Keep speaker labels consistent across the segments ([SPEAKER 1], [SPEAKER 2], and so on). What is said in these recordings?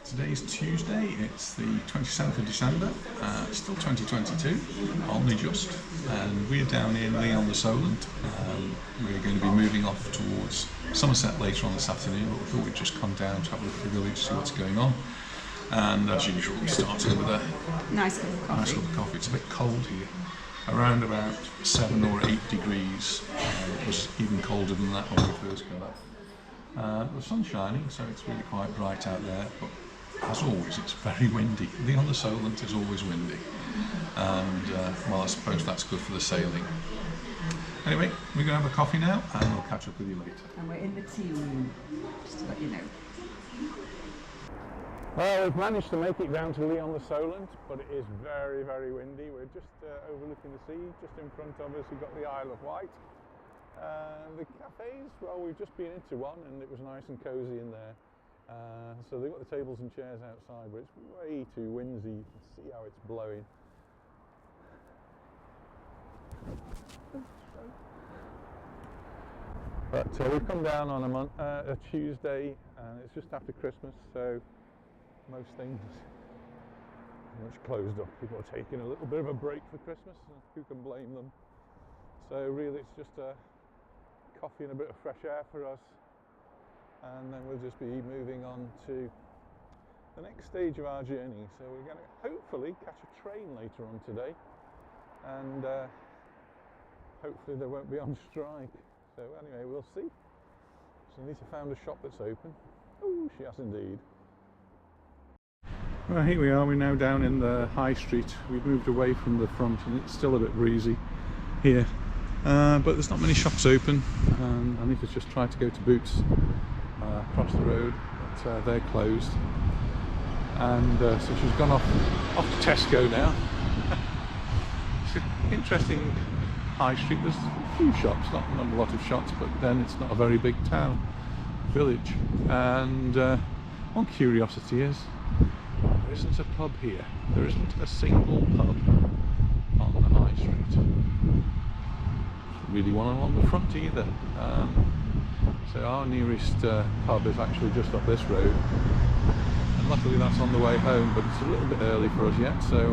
[SPEAKER 1] Today's Tuesday, it's the 27th of December, it's still 2022, only just, and we're down in Lee-on-the-Solent. We're going to be moving off towards Somerset later on this afternoon, but we thought we'd just come down to have a look at the village, see what's going on. And as usual, we started with a
[SPEAKER 2] nice cup of coffee.
[SPEAKER 1] It's a bit cold here, around about 7 or 8 degrees. It was even colder than that when we first got up. The sun's shining, so it's really quite bright out there, but as always it's very windy. Lee-on-the-Solent is always windy, and well, I suppose that's good for the sailing. Anyway, we're going to have a coffee now and we'll catch up with you later.
[SPEAKER 2] And we're in the tea room, just to let you know.
[SPEAKER 1] Well, we've managed to make it down to Lee-on-the-Solent, but it is very, very windy. We're just overlooking the sea. Just in front of us we've got the Isle of Wight. The cafes, well, we've just been into one and it was nice and cosy in there. So they've got the tables and chairs outside, but it's way too windy. You can see how it's blowing. But we've come down on a Tuesday, and it's just after Christmas, so most things are much closed up. People are taking a little bit of a break for Christmas, and who can blame them? So really it's just a coffee and a bit of fresh air for us, and then we'll just be moving on to the next stage of our journey. So we're going to hopefully catch a train later on today, and hopefully they won't be on strike. So anyway, we'll see. So Anita found a shop that's open. Oh, she has indeed. Well, here we are. We're now down in the high street. We've moved away from the front and it's still a bit breezy here. But there's not many shops open, and Anita's just tried to go to Boots across the road, but they're closed. And so she's gone off to Tesco now. It's an interesting high street. There's a few shops, not a lot of shops, but then it's not a very big village. And one curiosity is there isn't a pub here. There isn't a single pub on the high street. Really one along the front either. So our nearest pub is actually just up this road, and luckily that's on the way home, but it's a little bit early for us yet, so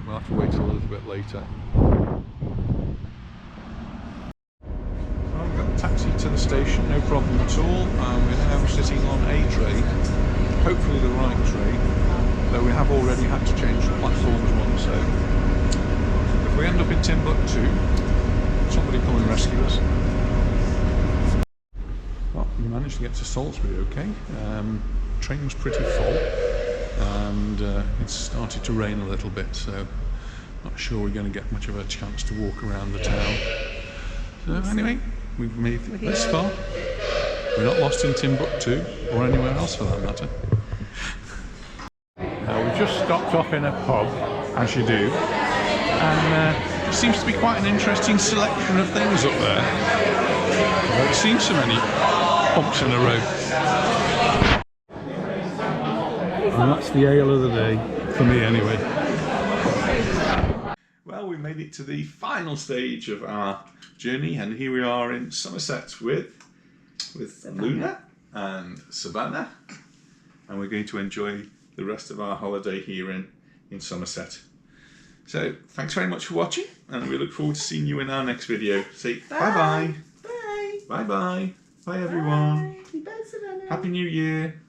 [SPEAKER 1] we'll have to wait till a little bit later. Well, we've got a taxi to the station, no problem at all. We're now sitting on a train, hopefully the right train, though we have already had to change the platforms once, so if we end up in Timbuktu, somebody come and rescue us. Well, we managed to get to Salisbury okay. Train was pretty full, and it's started to rain a little bit, so not sure we're going to get much of a chance to walk around the town. So anyway, we've made it this far. We're not lost in Timbuktu, or anywhere else for that matter. Now we've just stopped off in a pub, as you do, and there seems to be quite an interesting selection of things up there. I've never seen so many pubs in a row. And that's the ale of the day, for me anyway. Well, we made it to the final stage of our journey, and here we are in Somerset with Luna and Savannah, and we're going to enjoy the rest of our holiday here in Somerset. So thanks very much for watching, and we look forward to seeing you in our next video. Say bye bye.
[SPEAKER 2] Bye.
[SPEAKER 1] Bye bye. Bye everyone.
[SPEAKER 2] Bye, Savannah.
[SPEAKER 1] Happy New Year.